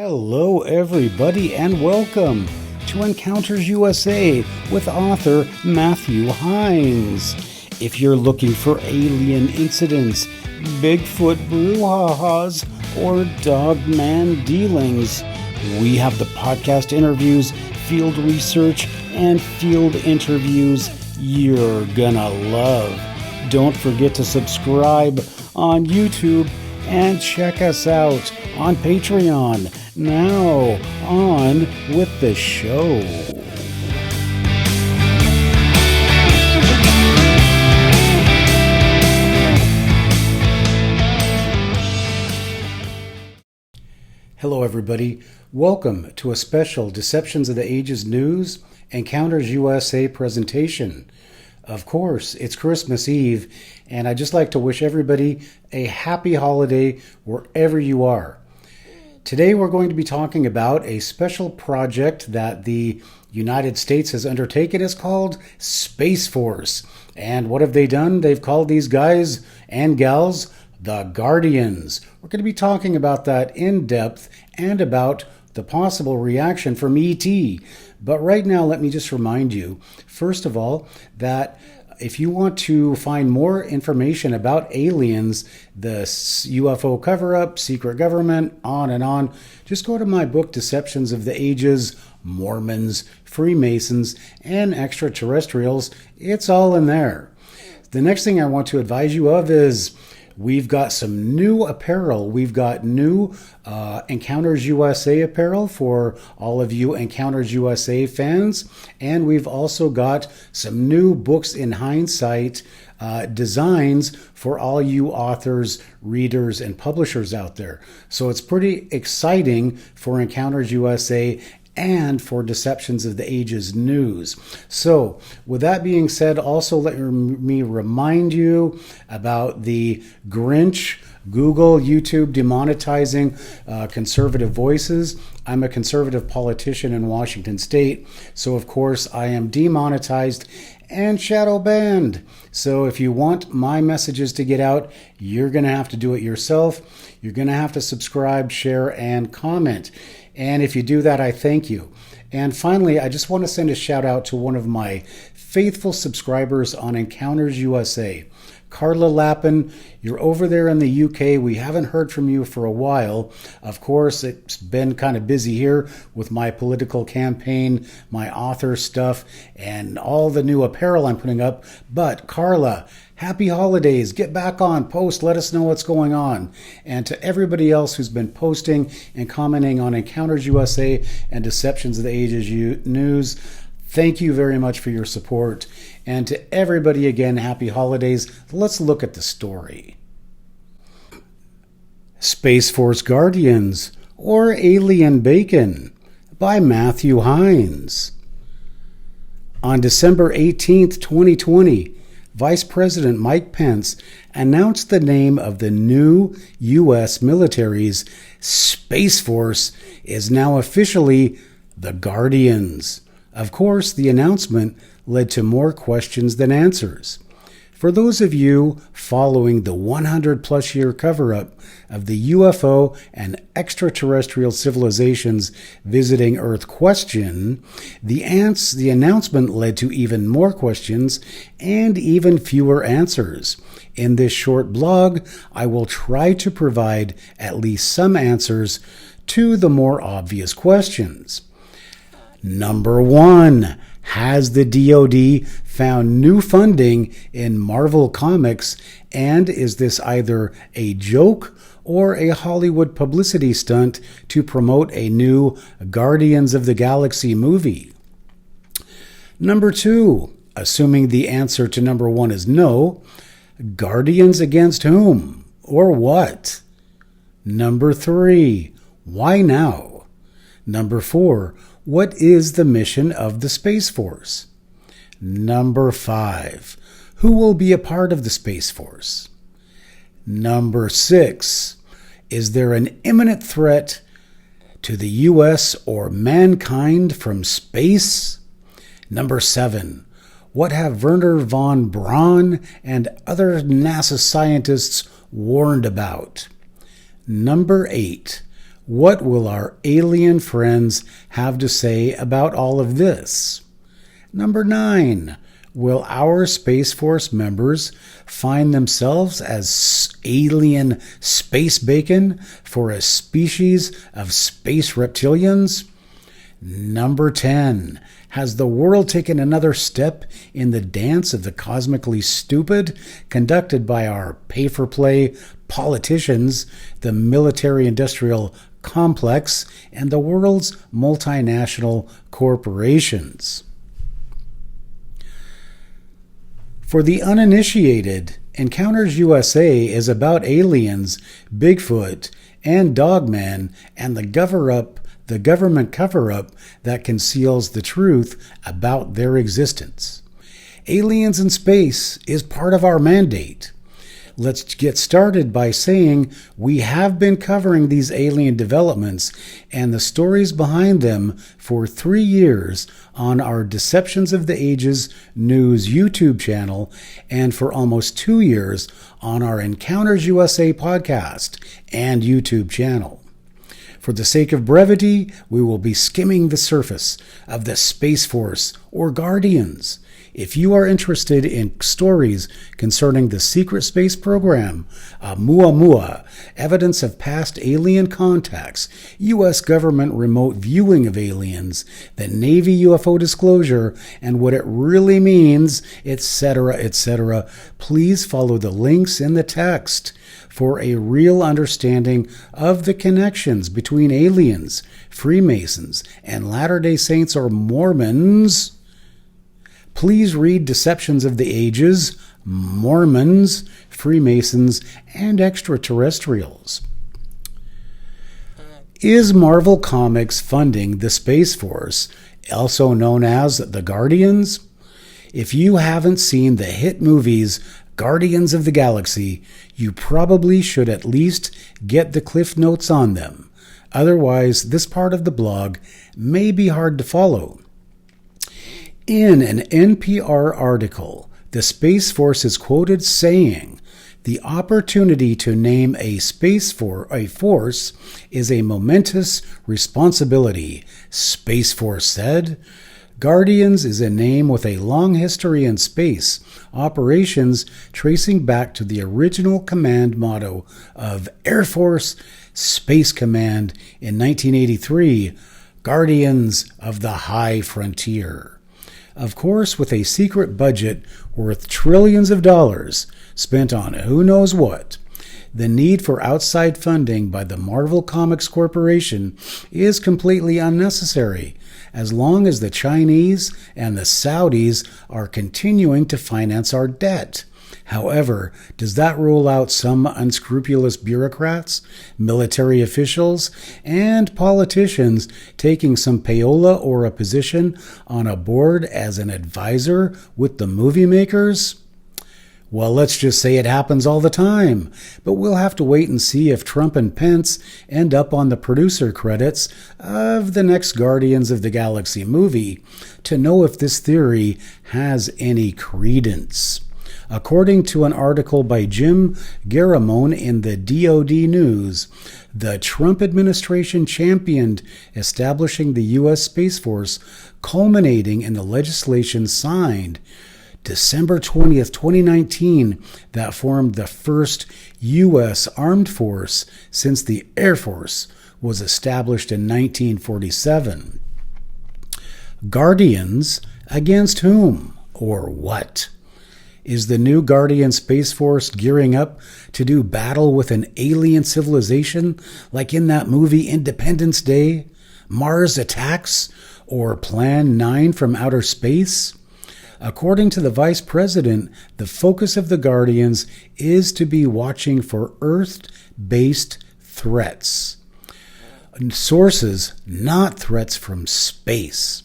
Hello, everybody, and welcome to Encounters USA with author Matthew Hines. If you're looking for alien incidents, Bigfoot brouhahas, or dogman dealings, we have the podcast interviews, field research, and field interviews you're gonna love. Don't forget to subscribe on YouTube and check us out on Patreon. Now, on with the show. Hello, everybody. Welcome to a special Deceptions of the Ages News Encounters USA presentation. Of course, it's Christmas Eve, and I'd just like to wish everybody a happy holiday wherever you are. Today we're going to be talking about a special project that the United States has undertaken. It's called Space Force. And what have they done? They've called these guys and gals the Guardians. We're going to be talking about that in depth and about the possible reaction from ET. But right now, let me just remind you, first of all, that if you want to find more information about aliens, the UFO cover-up, secret government, on, just go to my book, Deceptions of the Ages, Mormons, Freemasons, and Extraterrestrials. It's all in there. The next thing I want to advise you of is we've got some new apparel. We've got new Encounters USA apparel for all of you Encounters USA fans. And we've also got some new Books in Hindsight designs for all you authors, readers, and publishers out there. So it's pretty exciting for Encounters USA and for Deceptions of the Ages news. So, with that being said, also let me remind you about the Grinch, Google, YouTube demonetizing conservative voices. I'm a conservative politician in Washington State, so of course I am demonetized and shadow banned. So if you want my messages to get out, you're going to have to do it yourself. You're going to have to subscribe, share, and comment. And if you do that, I thank you. And finally, I just want to send a shout out to one of my faithful subscribers on Encounters USA. Carla Lappin, you're over there in the UK. We haven't heard from you for a while. Of course, it's been kind of busy here with my political campaign, my author stuff, and all the new apparel I'm putting up. But Carla, happy holidays. Get back on, post, let us know what's going on. And to everybody else who's been posting and commenting on Encounters USA and Deceptions of the Ages news, thank you very much for your support. And to everybody again, happy holidays. Let's look at the story. Space Force Guardians, or Alien Bacon, by Matthew Hines. On December 18th, 2020, Vice President Mike Pence announced the name of the new U.S. military's Space Force is now officially the Guardians. Of course, the announcement led to more questions than answers. For those of you following the 100-plus year cover-up of the UFO and extraterrestrial civilizations visiting Earth question, the announcement led to even more questions and even fewer answers. In this short blog, I will try to provide at least some answers to the more obvious questions. Number 1. Has the DoD found new funding in Marvel Comics, and is this either a joke or a Hollywood publicity stunt to promote a new Guardians of the Galaxy movie? Number 2. Assuming the answer to number 1 is no, Guardians against whom or what? Number 3. Why now? Number 4. What is the mission of the Space Force? Number 5. Who will be a part of the Space Force? Number 6. Is there an imminent threat to the U.S. or mankind from space? Number 7. What have Wernher von Braun and other NASA scientists warned about? Number 8. What will our alien friends have to say about all of this? Number 9. Will our Space Force members find themselves as alien space bacon for a species of space reptilians? Number 10. Has the world taken another step in the dance of the cosmically stupid conducted by our pay-for-play politicians, the military-industrial complex, and the world's multinational corporations? For the uninitiated, Encounters USA is about aliens, Bigfoot, and Dogman, and the government cover-up that conceals the truth about their existence. Aliens in space is part of our mandate. Let's get started by saying we have been covering these alien developments and the stories behind them for 3 years on our Deceptions of the Ages News YouTube channel and for almost 2 years on our Encounters USA podcast and YouTube channel. For the sake of brevity, we will be skimming the surface of the Space Force or Guardians. If you are interested in stories concerning the secret space program, Oumuamua, evidence of past alien contacts, U.S. government remote viewing of aliens, the Navy UFO disclosure, and what it really means, etc., etc., please follow the links in the text for a real understanding of the connections between aliens, Freemasons, and Latter-day Saints or Mormons. Please read Deceptions of the Ages, Mormons, Freemasons, and Extraterrestrials. Is Marvel Comics funding the Space Force, also known as the Guardians? If you haven't seen the hit movies Guardians of the Galaxy, you probably should at least get the cliff notes on them. Otherwise, this part of the blog may be hard to follow. In an NPR article, the Space Force is quoted saying, "The opportunity to name a force is a momentous responsibility," Space Force said. Guardians is a name with a long history in space operations tracing back to the original command motto of Air Force Space Command in 1983, Guardians of the High Frontier. Of course, with a secret budget worth trillions of dollars spent on who knows what, the need for outside funding by the Marvel Comics Corporation is completely unnecessary, as long as the Chinese and the Saudis are continuing to finance our debt. However, does that rule out some unscrupulous bureaucrats, military officials, and politicians taking some payola or a position on a board as an advisor with the movie makers? Well, let's just say it happens all the time, but we'll have to wait and see if Trump and Pence end up on the producer credits of the next Guardians of the Galaxy movie to know if this theory has any credence. According to an article by Jim Garamone in the DoD News, the Trump administration championed establishing the U.S. Space Force, culminating in the legislation signed December 20th, 2019, that formed the first U.S. armed force since the Air Force was established in 1947. Guardians against whom or what? Is the new Guardian Space Force gearing up to do battle with an alien civilization like in that movie Independence Day, Mars Attacks, or Plan 9 from Outer Space? According to the Vice President, the focus of the Guardians is to be watching for Earth-based threats. Sources, not threats from space.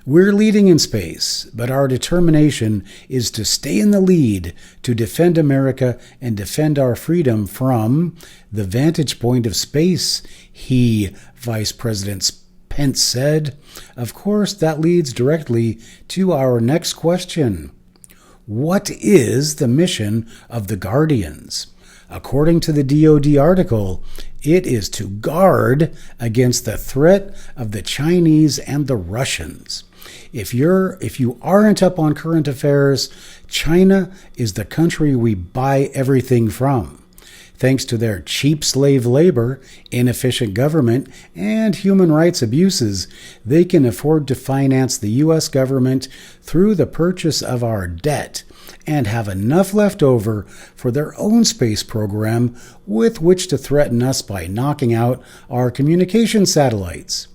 We're leading in space, but our determination is to stay in the lead, to defend America and defend our freedom from the vantage point of space, Vice President Pence said. Of course, that leads directly to our next question. What is the mission of the Guardians? According to the DoD article, it is to guard against the threat of the Chinese and the Russians. If you aren't up on current affairs, China is the country we buy everything from. Thanks to their cheap slave labor, inefficient government, and human rights abuses, they can afford to finance the U.S. government through the purchase of our debt and have enough left over for their own space program with which to threaten us by knocking out our communication satellites.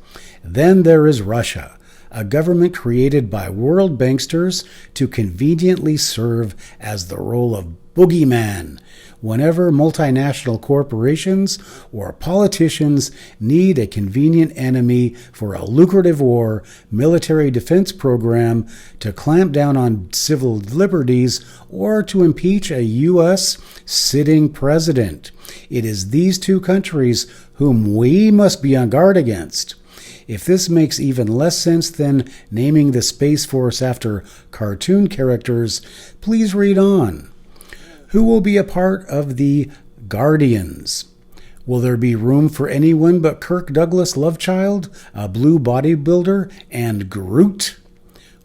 Then there is Russia, a government created by world banksters to conveniently serve as the role of boogeyman whenever multinational corporations or politicians need a convenient enemy for a lucrative war, military defense program, to clamp down on civil liberties, or to impeach a U.S. sitting president. It is these two countries whom we must be on guard against. If this makes even less sense than naming the Space Force after cartoon characters, please read on. Who will be a part of the Guardians? Will there be room for anyone but Kirk Douglas Lovechild, a blue bodybuilder, and Groot?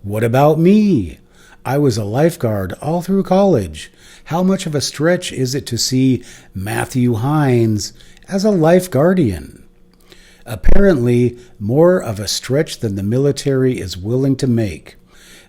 What about me? I was a lifeguard all through college. How much of a stretch is it to see Matthew Hines as a life guardian? Apparently, more of a stretch than the military is willing to make.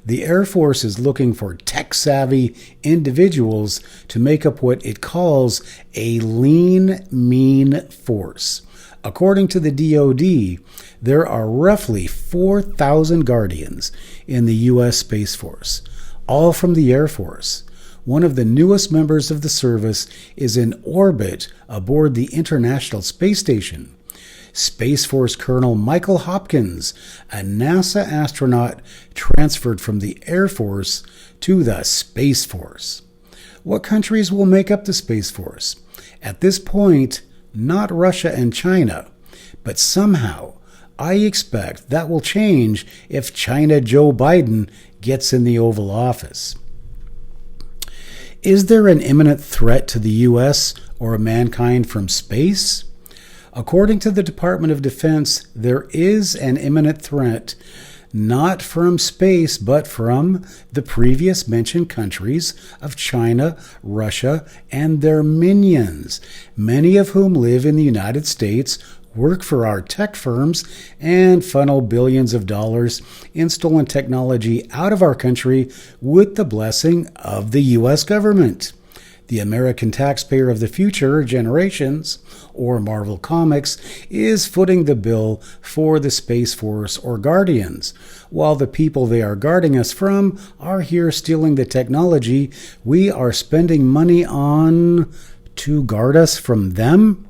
The Air Force is looking for tech-savvy individuals to make up what it calls a lean, mean force. According to the DoD, there are roughly 4,000 Guardians in the U.S. Space Force, all from the Air Force. One of the newest members of the service is in orbit aboard the International Space Station. Space Force Colonel Michael Hopkins, a NASA astronaut transferred from the Air Force to the Space Force. What countries will make up the Space Force? At this point, not Russia and China, but somehow I expect that will change if China Joe Biden gets in the Oval Office. Is there an imminent threat to the U.S. or mankind from space? According to the Department of Defense, there is an imminent threat, not from space, but from the previous mentioned countries of China, Russia, and their minions, many of whom live in the United States, work for our tech firms, and funnel billions of dollars in stolen technology out of our country with the blessing of the U.S. government. The American taxpayer of the future generations, or Marvel Comics, is footing the bill for the Space Force or Guardians, while the people they are guarding us from are here stealing the technology we are spending money on to guard us from them.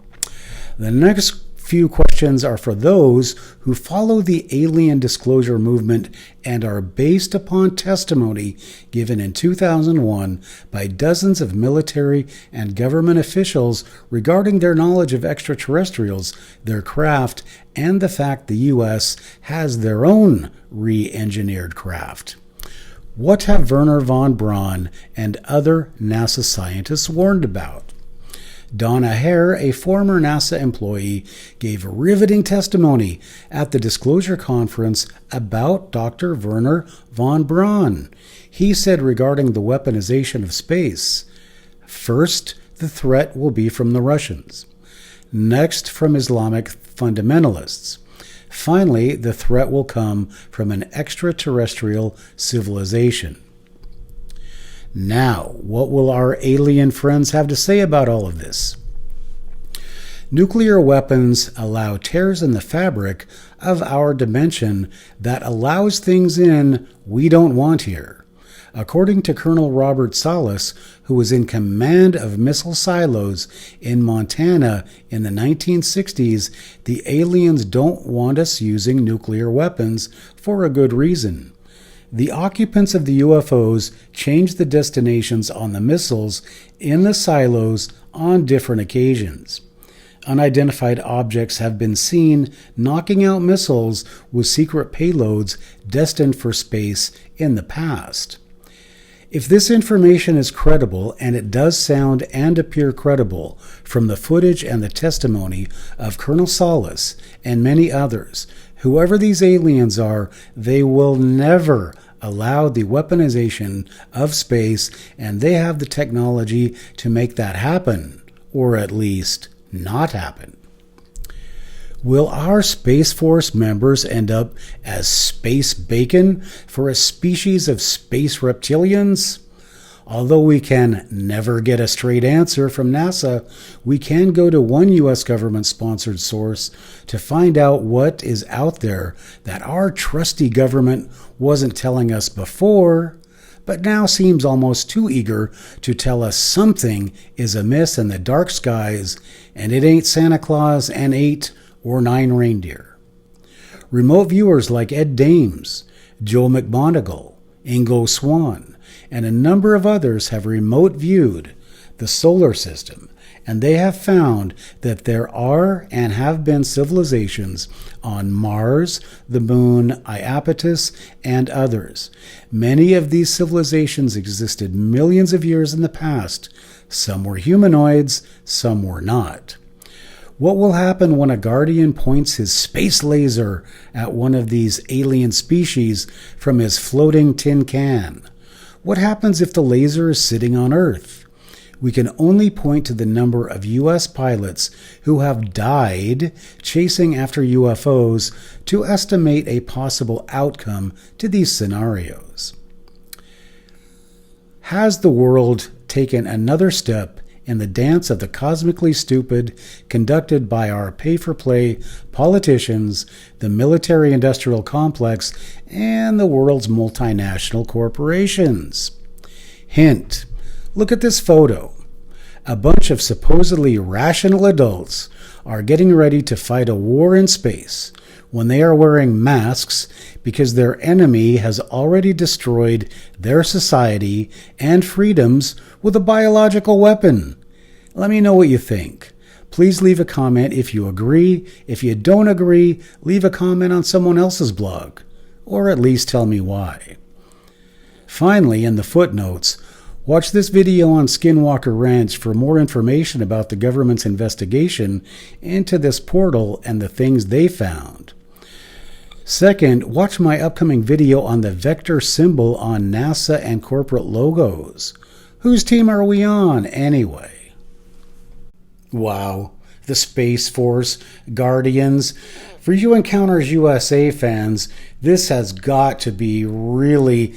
The next few questions are for those who follow the alien disclosure movement and are based upon testimony given in 2001 by dozens of military and government officials regarding their knowledge of extraterrestrials, their craft, and the fact the U.S. has their own re-engineered craft. What have Wernher von Braun and other NASA scientists warned about? Donna Hare, a former NASA employee, gave riveting testimony at the disclosure conference about Dr. Wernher von Braun. He said regarding the weaponization of space, first, the threat will be from the Russians. Next, from Islamic fundamentalists. Finally, the threat will come from an extraterrestrial civilization. Now, what will our alien friends have to say about all of this? Nuclear weapons allow tears in the fabric of our dimension that allows things in we don't want here. According to Colonel Robert Salas, who was in command of missile silos in Montana in the 1960s, the aliens don't want us using nuclear weapons for a good reason. The occupants of the UFOs changed the destinations on the missiles in the silos on different occasions. Unidentified objects have been seen knocking out missiles with secret payloads destined for space in the past. If this information is credible, and it does sound and appear credible from the footage and the testimony of Colonel Salas and many others, whoever these aliens are, they will never allow the weaponization of space, and they have the technology to make that happen, or at least not happen. Will our Space Force members end up as space bacon for a species of space reptilians? Although we can never get a straight answer from NASA, we can go to one U.S. government-sponsored source to find out what is out there that our trusty government wasn't telling us before, but now seems almost too eager to tell us something is amiss in the dark skies, and it ain't Santa Claus and 8 or 9 reindeer. Remote viewers like Ed Dames, Joe McMoneagle, Ingo Swann, and a number of others have remote viewed the solar system, and they have found that there are and have been civilizations on Mars, the Moon, Iapetus, and others. Many of these civilizations existed millions of years in the past. Some were humanoids, some were not. What will happen when a guardian points his space laser at one of these alien species from his floating tin can? What happens if the laser is sitting on Earth? We can only point to the number of U.S. pilots who have died chasing after UFOs to estimate a possible outcome to these scenarios. Has the world taken another step in the dance of the cosmically stupid conducted by our pay-for-play politicians, the military-industrial complex, and the world's multinational corporations? Hint: look at this photo. A bunch of supposedly rational adults are getting ready to fight a war in space when they are wearing masks because their enemy has already destroyed their society and freedoms with a biological weapon. Let me know what you think. Please leave a comment if you agree. If you don't agree, leave a comment on someone else's blog, or at least tell me why. Finally, in the footnotes, watch this video on Skinwalker Ranch for more information about the government's investigation into this portal and the things they found. Second, watch my upcoming video on the vector symbol on NASA and corporate logos. Whose team are we on, anyway? Wow, the Space Force, Guardians. For you Encounters USA fans, this has got to be really,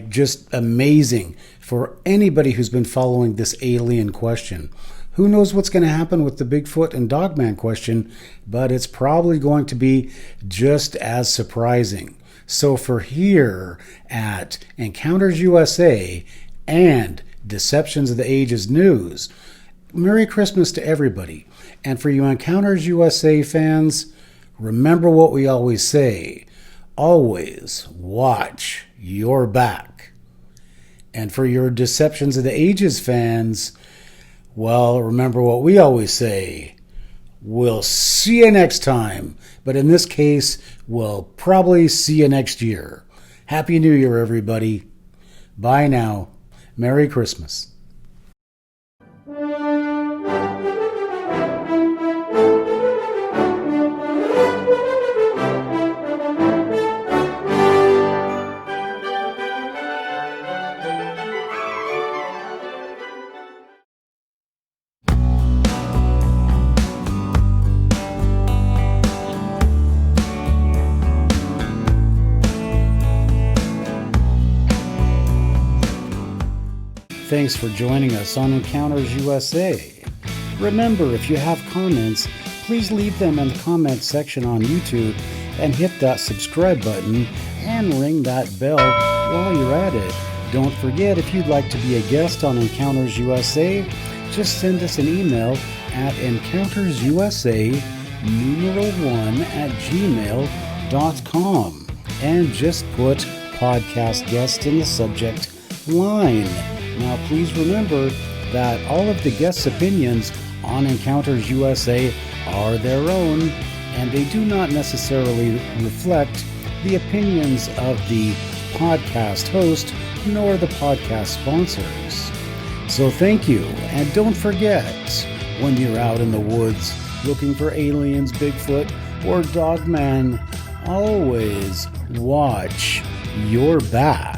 just amazing for anybody who's been following this alien question. Who knows what's going to happen with the Bigfoot and Dogman question, but it's probably going to be just as surprising. So for here at Encounters USA and Deceptions of the Ages News, Merry Christmas to everybody. And for you Encounters USA fans, remember what we always say. Always watch your back. And for your Deceptions of the Ages fans, well, remember what we always say. We'll see you next time. But in this case, we'll probably see you next year. Happy New Year, everybody. Bye now. Merry Christmas. Thanks for joining us on Encounters USA. Remember, if you have comments, please leave them in the comments section on YouTube and hit that subscribe button and ring that bell while you're at it. Don't forget, if you'd like to be a guest on Encounters USA, just send us an email at encountersusa1@gmail.com and just put podcast guest in the subject line. Now, please remember that all of the guests' opinions on Encounters USA are their own, and they do not necessarily reflect the opinions of the podcast host nor the podcast sponsors. So thank you, and don't forget, when you're out in the woods looking for aliens, Bigfoot, or Dogman, always watch your back.